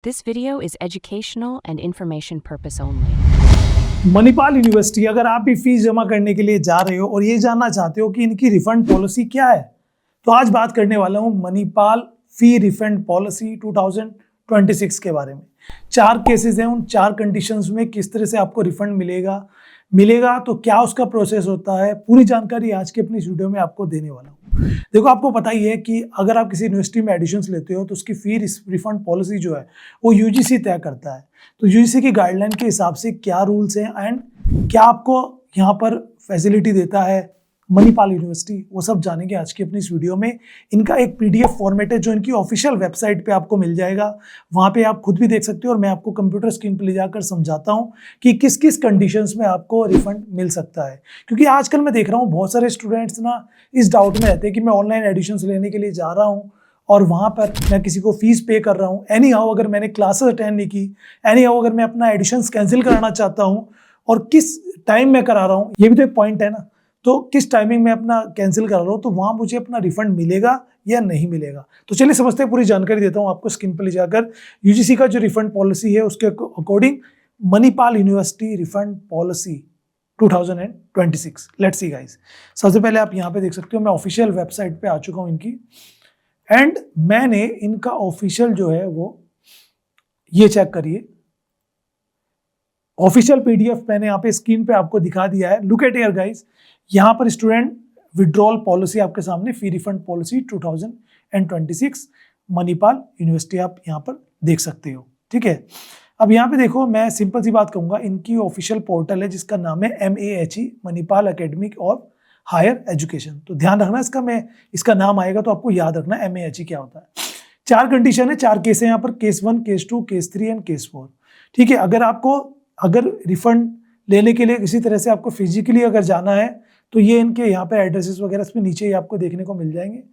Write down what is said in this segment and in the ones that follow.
This video is educational and information purpose only. Manipal university, अगर आप भी फीस जमा करने के लिए जा रहे हो और ये जानना चाहते हो कि इनकी रिफंड पॉलिसी क्या है, तो आज बात करने वाला हूँ मणिपाल फी रिफंड पॉलिसी 2026 के बारे में। 4 केसेस हैं, उन 4 कंडीशंस में किस तरह से आपको रिफंड मिलेगा तो क्या उसका प्रोसेस होता है, पूरी जानकारी आज के अपनी वीडियो में आपको देने वाला हूँ। देखो, आपको पता ही है कि अगर आप किसी यूनिवर्सिटी में एडमिशन्स लेते हो तो उसकी फी रिफंड पॉलिसी जो है वो यूजीसी तय करता है। तो यूजीसी की गाइडलाइन के हिसाब से क्या रूल्स हैं एंड क्या आपको यहाँ पर फैसिलिटी देता है मणिपाल यूनिवर्सिटी, वो सब जानेंगे आज की अपनी इस वीडियो में। इनका एक पीडीएफ फॉर्मेट है जो इनकी ऑफिशियल वेबसाइट पे आपको मिल जाएगा, वहाँ पे आप खुद भी देख सकते हो और मैं आपको कंप्यूटर स्क्रीन पे ले जाकर समझाता हूँ कि किस किस कंडीशंस में आपको रिफंड मिल सकता है। क्योंकि आजकल मैं देख रहा हूँ बहुत सारे स्टूडेंट्स ना इस डाउट में रहते हैं कि मैं ऑनलाइन एडमिशन्स लेने के लिए जा रहा हूँ और वहाँ पर मैं किसी को फीस पे कर रहा हूँ, एनी हाउ अगर मैंने क्लासेस अटेंड नहीं की, एनी हाउ अगर मैं अपना एडमिशन्स कैंसिल कराना चाहता हूँ और किस टाइम में करा रहा हूँ, ये भी तो एक पॉइंट है ना। तो किस टाइमिंग में अपना कैंसिल करा रहा हूँ तो वहाँ मुझे अपना रिफंड मिलेगा या नहीं मिलेगा। तो चलिए समझते हैं, पूरी जानकारी देता हूँ आपको स्क्रीन पर ले जाकर। यूजीसी का जो रिफंड पॉलिसी है उसके according Manipal university refund policy 2026। Let's see guys, सबसे पहले आप यहाँ पे देख सकते हो मैं ऑफिशियल वेबसाइट पे आ चुका हूँ इनकी, एंड मैंने इनका ऑफिशियल जो है वो ये चेक करिए, ऑफिशियल पीडीएफ मैंने यहाँ पे स्क्रीन पे आपको दिखा दिया है। लुक एट हियर गाइस, यहाँ पर स्टूडेंट विड्रॉल पॉलिसी आपके सामने, फी रिफंड पॉलिसी 2026 मणिपाल यूनिवर्सिटी, आप यहाँ पर देख सकते हो। ठीक है, अब यहाँ पे देखो, मैं सिंपल सी बात कहूँगा, इनकी ऑफिशियल पोर्टल है जिसका नाम है MAHE Manipal academic of higher education. तो ध्यान रखना, इसका नाम आएगा तो आपको याद रखना MAHE क्या होता है। 4 कंडीशन है, 4 केस है यहाँ पर, case 1, case 2, case 3 and case 4। ठीक है, अगर रिफंड लेने के लिए किसी तरह से आपको फिजिकली अगर जाना है तो ये इनके यहाँ पे एड्रेसेस वगैरह इसमें नीचे ही आपको देखने को मिल जाएंगे।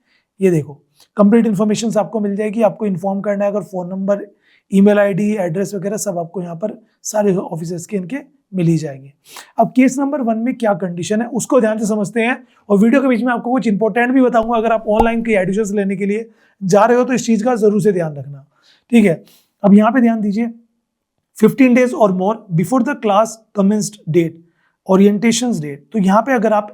ये देखो, कंप्लीट इन्फॉर्मेशन आपको मिल जाएगी, आपको इन्फॉर्म करना है अगर phone number, email ID, address वगैरह सब आपको यहाँ पर सारे ऑफिसर्स के इनके मिल ही जाएंगे। अब केस नंबर 1 में क्या कंडीशन है उसको ध्यान से समझते हैं, और वीडियो के बीच में आपको कुछ इंपॉर्टेंट भी बताऊंगा। अगर आप ऑनलाइन की एडमिशन लेने के लिए जा रहे हो तो इस चीज़ का जरूर से ध्यान रखना। ठीक है, अब यहाँ पे ध्यान दीजिए, 15 days और more before the class commenced date, orientation date. तो यहाँ पे अगर आप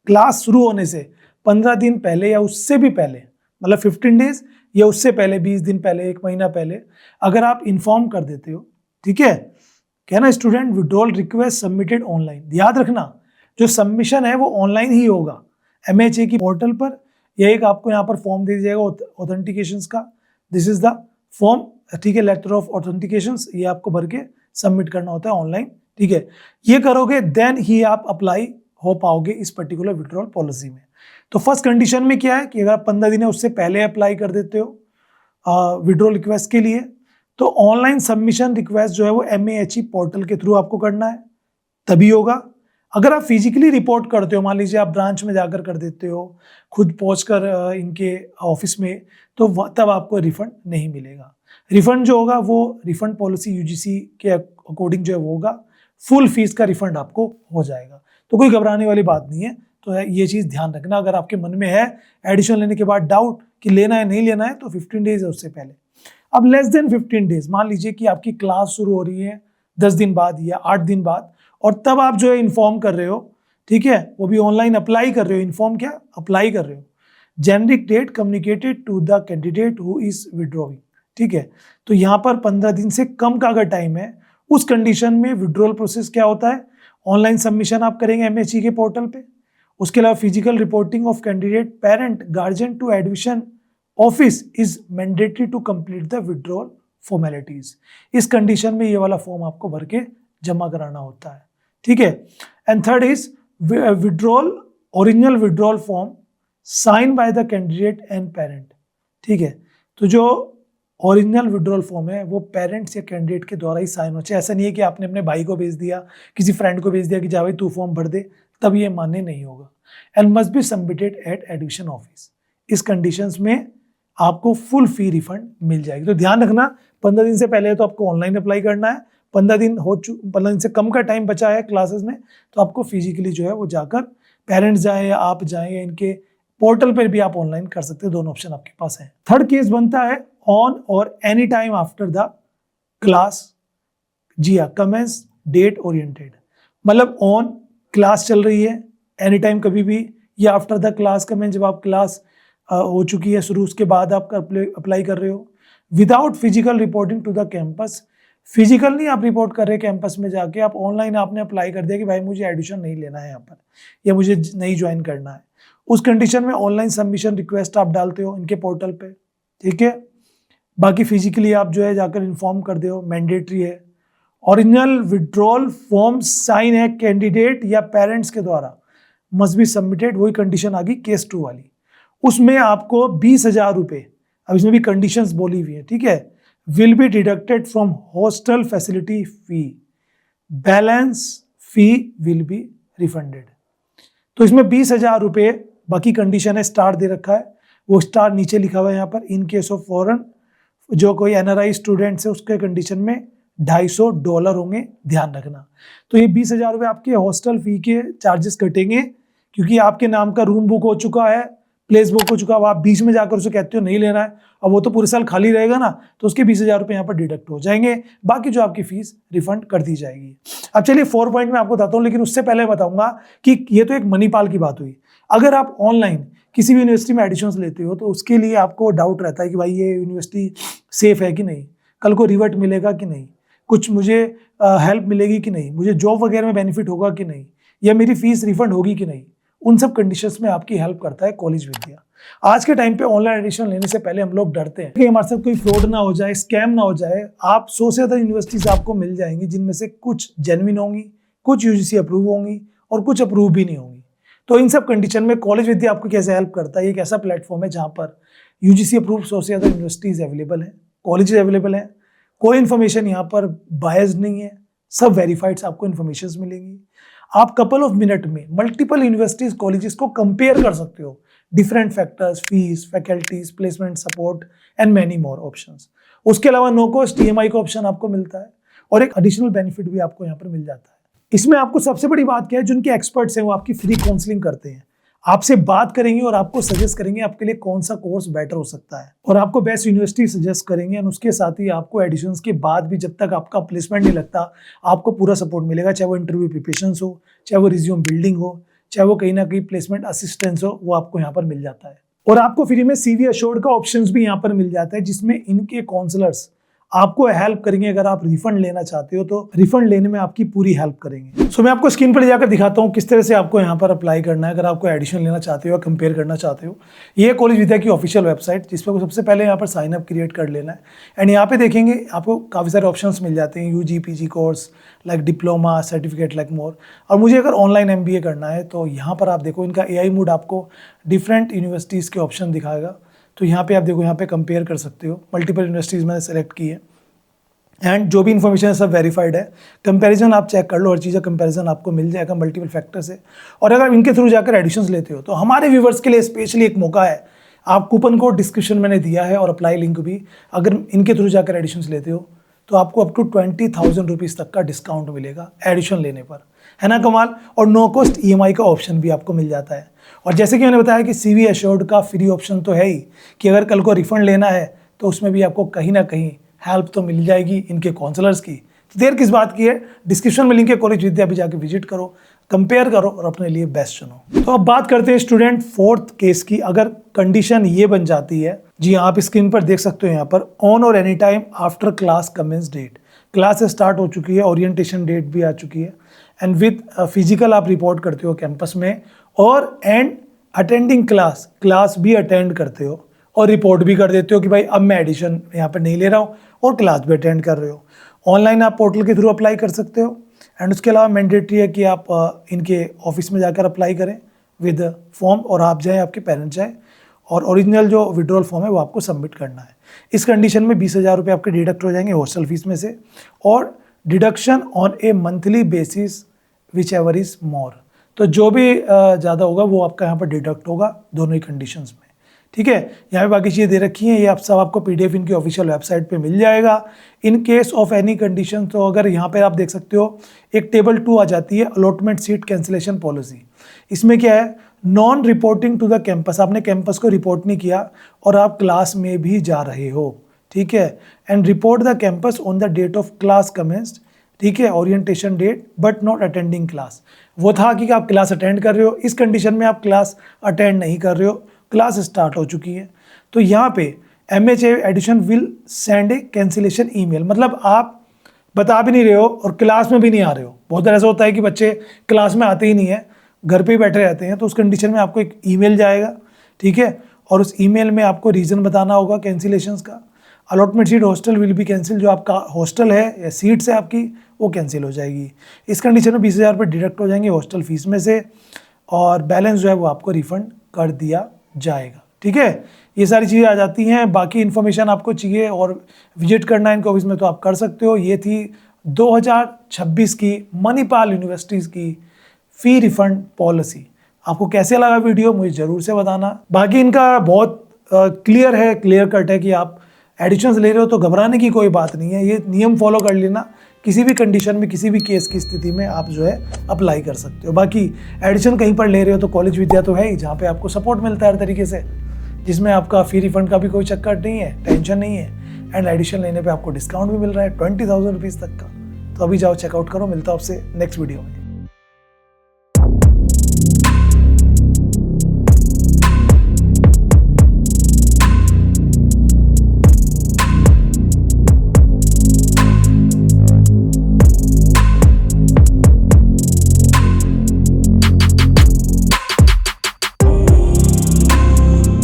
क्लास शुरू होने से 15 दिन पहले या उससे भी पहले, मतलब 15 डेज या उससे पहले, 20 दिन पहले, 1 महीना पहले अगर आप इन्फॉर्म कर देते हो, ठीक है, कहना student withdrawal request submitted online. याद रखना, जो सबमिशन है वो ऑनलाइन ही होगा MAHE की पोर्टल पर, या एक आपको यहाँ पर फॉर्म दे दिया जाएगा ऑथेंटिकेशन का, दिस इज द फॉर्म। ठीक है, लेटर ऑफ ऑथेंटिकेशन, ये आपको भर के सबमिट करना होता है ऑनलाइन। ठीक है, ये करोगे देन ही आप अप्लाई हो पाओगे इस पर्टिकुलर विड्रॉल पॉलिसी में। तो फर्स्ट कंडीशन में क्या है कि अगर आप 15 दिन है उससे पहले अप्लाई कर देते हो विड्रॉल रिक्वेस्ट के लिए, तो ऑनलाइन सबमिशन रिक्वेस्ट जो है वो MAHE पोर्टल के थ्रू आपको करना है, तभी होगा। अगर आप फिजिकली रिपोर्ट करते हो, मान लीजिए आप ब्रांच में जाकर कर देते हो, खुद पहुंचकर इनके ऑफिस में, तो तब आपको रिफंड नहीं मिलेगा। रिफंड जो होगा वो रिफंड पॉलिसी यूजीसी के अकॉर्डिंग जो है वो होगा, फुल फीस का रिफंड आपको हो जाएगा। तो कोई घबराने वाली बात नहीं है। तो ये चीज़ ध्यान रखना, अगर आपके मन में है एडिशन लेने के बाद डाउट कि लेना है नहीं लेना है, तो 15 डेज है उससे पहले। अब लेस देन 15 डेज, मान लीजिए कि आपकी क्लास शुरू हो रही है 10 दिन बाद या 8 दिन बाद, और तब आप जो है इन्फॉर्म कर रहे हो, ठीक है, वो भी ऑनलाइन अप्लाई कर रहे हो, इन्फॉर्म क्या, अप्लाई कर रहे हो, generic date communicated to the candidate who is withdrawing. ठीक है, तो यहाँ पर 15 दिन से कम का अगर टाइम है, उस कंडीशन में विड्रॉल प्रोसेस क्या होता है, ऑनलाइन सबमिशन आप करेंगे MAHE के पोर्टल पे। उसके अलावा physical reporting of candidate parent guardian to admission office is mandatory to complete the withdrawal formalities. इस कंडीशन में ये वाला फॉर्म आपको भर के जमा कराना होता है। ठीक है, and third is withdrawal, original withdrawal form sign by the candidate and parent. ठीक है, तो जो ओरिजिनल विड्रॉल फॉर्म है वो पेरेंट्स या कैंडिडेट के द्वारा ही साइन होना चाहिए। ऐसा नहीं है कि आपने अपने भाई को भेज दिया, किसी फ्रेंड को भेज दिया कि जा भाई तू फॉर्म भर दे, तब ये मान्य नहीं होगा। And must be submitted at admission office. इस कंडीशंस में आपको फुल फी रिफंड मिल जाएगी। तो ध्यान रखना, 15 दिन से पहले तो आपको ऑनलाइन अप्लाई करना है, 15 दिन से कम का टाइम बचा है क्लासेस में, तो आपको फिजिकली जो है वो जाकर, पेरेंट्स जाए या आप जाएं या इनके पोर्टल पर भी आप ऑनलाइन कर सकते हैं, दोनों ऑप्शन आपके पास है। थर्ड केस बनता है ऑन और any time after the class, जी हाँ, कमेंस डेट ओरिएंटेड, मतलब ऑन क्लास चल रही है एनी टाइम कभी भी, या आफ्टर द क्लास कमेंस जब आप क्लास हो चुकी है शुरू, उसके बाद आप अप्लाई कर रहे हो। Without physical reporting to the campus, physical नहीं आप रिपोर्ट कर रहे कैंपस में जाके, आप ऑनलाइन आपने अप्लाई कर दिया कि भाई मुझे एडमिशन नहीं लेना है यहाँ पर, या मुझे नहीं ज्वाइन करना है, उस कंडीशन में ऑनलाइन सबमिशन रिक्वेस्ट आप डालते हो इनके पोर्टल पे, ठीक है। बाकी फिजिकली आप जो है जाकर इन्फॉर्म कर दे हो, मैंडेटरी है। ओरिजिनल विड्रॉल फॉर्म साइन है कैंडिडेट या पेरेंट्स के द्वारा, मस्ट बी सबमिटेड, वही कंडीशन आ गई केस 2 वाली। उसमें आपको 20,000 रुपये, अब इसमें भी कंडीशंस बोली हुई है, ठीक है, will be deducted from hostel facility fee, balance fee will be refunded. तो इसमें 20,000 रुपये, बाकी कंडीशन है, स्टार दे रखा है, वो स्टार नीचे लिखा हुआ है यहाँ पर। इन केस ऑफ फॉरेन, जो कोई NRI स्टूडेंट्स है उसके कंडीशन में $250 होंगे, ध्यान रखना। तो ये 20,000 रुपये आपके हॉस्टल फी के चार्जेस कटेंगे, क्योंकि आपके नाम का रूम बुक हो चुका है, प्लेस बुक हो चुका है, अब आप बीच में जाकर उसे कहते हो नहीं लेना है, अब वो तो पूरे साल खाली रहेगा ना, तो उसके 20,000 रुपये यहाँ पर डिडक्ट हो जाएंगे, बाकी जो आपकी फीस रिफंड कर दी जाएगी। अब चलिए 4 पॉइंट में आपको बताता हूँ, लेकिन उससे पहले बताऊंगा कि ये तो एक मणिपाल की बात हुई। अगर आप ऑनलाइन किसी भी यूनिवर्सिटी में एडमिशंस लेते हो तो उसके लिए आपको डाउट रहता है कि भाई ये यूनिवर्सिटी सेफ है कि नहीं, कल को रिवर्ट मिलेगा कि नहीं, कुछ मुझे हेल्प मिलेगी कि नहीं, मुझे जॉब वगैरह में बेनिफिट होगा कि नहीं, या मेरी फीस रिफंड होगी कि नहीं, उन सब कंडीशंस में आपकी हेल्प करता है कॉलेज विद्या। आज के टाइम पे ऑनलाइन एडमिशन लेने से पहले हम लोग डरते हैं कि हमारे साथ कोई फ्रॉड ना हो जाए, स्कैम ना हो जाए। आप 100 से ज़्यादा यूनिवर्सिटीज आपको मिल जाएंगी, जिनमें से कुछ जेन्युइन होंगी, कुछ UGC अप्रूव होंगी और कुछ अप्रूव भी नहीं होंगी। तो इन सब कंडीशन में कॉलेज विद्या आपको कैसे हेल्प करता है, एक ऐसा प्लेटफॉर्म है जहाँ पर UGC अप्रूव 100 से ज़्यादा यूनिवर्सिटीज अवेलेबल है, कॉलेजेस अवेलेबल हैं, कोई इन्फॉर्मेशन यहाँ पर बायस्ड नहीं है, सब वेरीफाइड आपको इन्फॉर्मेशन मिलेंगी। आप कपल ऑफ मिनट में मल्टीपल यूनिवर्सिटीज कॉलेजेस को कंपेयर कर सकते हो, different factors, fees, faculties, placement support and many more options. उसके अलावा नो कॉस्ट EMI का ऑप्शन आपको मिलता है, और एक एडिशनल बेनिफिट भी आपको यहाँ पर मिल जाता है। इसमें आपको सबसे बड़ी बात क्या है, जिनके एक्सपर्ट्स हैं वो आपकी फ्री काउंसलिंग करते हैं, आपसे बात करेंगे और आपको सजेस्ट करेंगे आपके लिए कौन सा कोर्स बेटर हो सकता है, और आपको बेस्ट यूनिवर्सिटी सजेस्ट करेंगे। और उसके साथ ही आपको एडिशंस के बाद भी, जब तक आपका प्लेसमेंट नहीं लगता, आपको पूरा सपोर्ट मिलेगा, चाहे वो इंटरव्यू प्रिपरेशन हो, चाहे वो रिज्यूम बिल्डिंग हो, चाहे वो कहीं ना कहीं प्लेसमेंट असिस्टेंस हो, वो आपको यहाँ पर मिल जाता है। और आपको फ्री में CV अश्योर्ड का ऑप्शंस भी यहाँ पर मिल जाता है, जिसमें इनके काउंसलर्स आपको हेल्प करेंगे। अगर आप रिफंड लेना चाहते हो तो रिफंड लेने में आपकी पूरी हेल्प करेंगे। सो मैं आपको स्क्रीन पर जाकर दिखाता हूँ किस तरह से आपको यहाँ पर अप्लाई करना है, अगर आपको एडिशन लेना चाहते हो या कंपेयर करना चाहते हो। ये कॉलेज विद्या की ऑफिशियल वेबसाइट, जिस पर सबसे पहले यहाँ पर साइन अप क्रिएट कर लेना है। एंड यहाँ पे देखेंगे आपको काफ़ी सारे ऑप्शंस मिल जाते हैं, UG PG course like diploma, certificate like more. और मुझे अगर ऑनलाइन MBA करना है तो यहाँ पर आप देखो, इनका AI मोड आपको डिफरेंट यूनिवर्सिटीज़ के ऑप्शन दिखाएगा। तो यहाँ पे आप देखो, यहाँ पे कंपेयर कर सकते हो, मल्टीपल यूनिवर्सिटीज़ मैंने सेलेक्ट की है, एंड जो भी इन्फॉर्मेशन है सब वेरीफाइड है। कंपैरिजन आप चेक कर लो, हर चीज़ का कंपैरिजन आपको मिल जाएगा मल्टीपल फैक्टर से। और अगर इनके थ्रू जाकर एडिशंस लेते हो तो हमारे व्यूवर्स के लिए स्पेशली एक मौका है, आप कूपन कोड डिस्क्रिप्शन मैंने दिया है और अप्लाई लिंक भी, अगर इनके थ्रू जाकर एडिशंस लेते हो तो आपको अप टू 20,000 रुपीज़ तक का डिस्काउंट मिलेगा एडिशन लेने पर, है ना कमाल। और नो कॉस्ट EMI का ऑप्शन भी आपको मिल जाता है। और जैसे कि मैंने बताया कि CV अश्योर्ड का फ्री ऑप्शन तो है ही, कि अगर कल को रिफंड लेना है तो उसमें भी आपको कहीं ना कहीं हेल्प तो मिल जाएगी इनके काउंसलर्स की। तो देर किस बात की है, डिस्क्रिप्शन में लिंक है, कॉलेज विद्या भी जाके विजिट करो, कंपेयर करो और अपने लिए बेस्ट चुनो। तो अब बात करते हैं स्टूडेंट 4th केस की। अगर कंडीशन ये बन जाती है, जी आप स्क्रीन पर देख सकते हो यहाँ पर, ऑन और any time after class commence date, class start हो चुकी है, ओरिएंटेशन डेट भी आ चुकी है, एंड विद फिजिकल आप रिपोर्ट करते हो कैंपस में, और एंड अटेंडिंग क्लास भी अटेंड करते हो और रिपोर्ट भी कर देते हो कि भाई अब मैं एडिशन यहाँ पर नहीं ले रहा हूँ, और क्लास भी अटेंड कर रहे हो। ऑनलाइन आप पोर्टल के थ्रू अप्लाई कर सकते हो। एंड उसके अलावा मैंडेटरी है कि आप इनके ऑफिस में जाकर अप्लाई करें विद फॉर्म, और आप जाएँ, आपके पेरेंट्स जाएँ, और ओरिजिनल जो विड्रॉल फॉर्म है वो आपको सबमिट करना है। इस कंडीशन में 20,000 रुपये आपके डिडक्ट हो जाएंगे हॉस्टल फीस में से, और deduction on A monthly basis which ever is more. तो जो भी ज़्यादा होगा वो आपका यहाँ पर डिडक्ट होगा दोनों ही कंडीशंस में, ठीक है। यहाँ पे बाकी चीज़ें दे रखी हैं, ये आप सब आपको PDF इनकी ऑफिशियल वेबसाइट पे मिल जाएगा। In case of any condition, तो अगर यहाँ पे आप देख सकते हो एक टेबल 2 आ जाती है, अलॉटमेंट सीट कैंसिलेशन पॉलिसी। इसमें क्या है, non reporting to the campus, आपने कैंपस को रिपोर्ट नहीं किया और आप क्लास में भी जा रहे हो, ठीक है, and report the campus on the date of class commenced, ठीक है, orientation date, but not attending class. वो था कि आप क्लास अटेंड कर रहे हो, इस कंडीशन में आप क्लास अटेंड नहीं कर रहे हो, क्लास स्टार्ट हो चुकी है। तो यहाँ पे MHA admission will send a cancellation email, मतलब आप बता भी नहीं रहे हो और क्लास में भी नहीं आ रहे हो। बहुत बार ऐसा होता है कि बच्चे क्लास में आते ही नहीं है, घर पे ही बैठे रहते हैं, तो उस कंडीशन में आपको एक ईमेल जाएगा, ठीक है, और उस ईमेल में आपको रीज़न बताना होगा कैंसिलेशंस का। Allotment seat hostel will be cancel, जो आपका हॉस्टल है या सीट्स है आपकी वो कैंसिल हो जाएगी। इस कंडीशन में 20,000 रुपये डिडक्ट हो जाएंगे हॉस्टल फीस में से, और बैलेंस जो है वो आपको रिफंड कर दिया जाएगा, ठीक है। ये सारी चीज़ें आ जाती हैं। बाकी इन्फॉर्मेशन आपको चाहिए और विजिट करना है इनको ऑफिस में तो आप कर सकते हो। ये थी 2026 की मणिपाल यूनिवर्सिटीज़ की फ़ी रिफंड पॉलिसी। आपको कैसे लगा वीडियो मुझे ज़रूर से बताना। बाकी इनका बहुत क्लियर है, क्लियर कट है कि आप एडिशंस ले रहे हो तो घबराने की कोई बात नहीं है, ये नियम फॉलो कर लेना, किसी भी कंडीशन में किसी भी केस की स्थिति में आप जो है अप्लाई कर सकते हो। बाकी एडिशन कहीं पर ले रहे हो तो कॉलेज विद्या तो है ही, जहाँ पे आपको सपोर्ट मिलता है हर तरीके से, जिसमें आपका फी रिफंड का भी कोई चक्कर नहीं है, टेंशन नहीं है, एंड एडिशन लेने पे आपको डिस्काउंट भी मिल रहा है 20,000 रुपीज़ तक का। तो अभी जाओ चेकआउट करो। मिलता हूँ आपसे नेक्स्ट वीडियो में।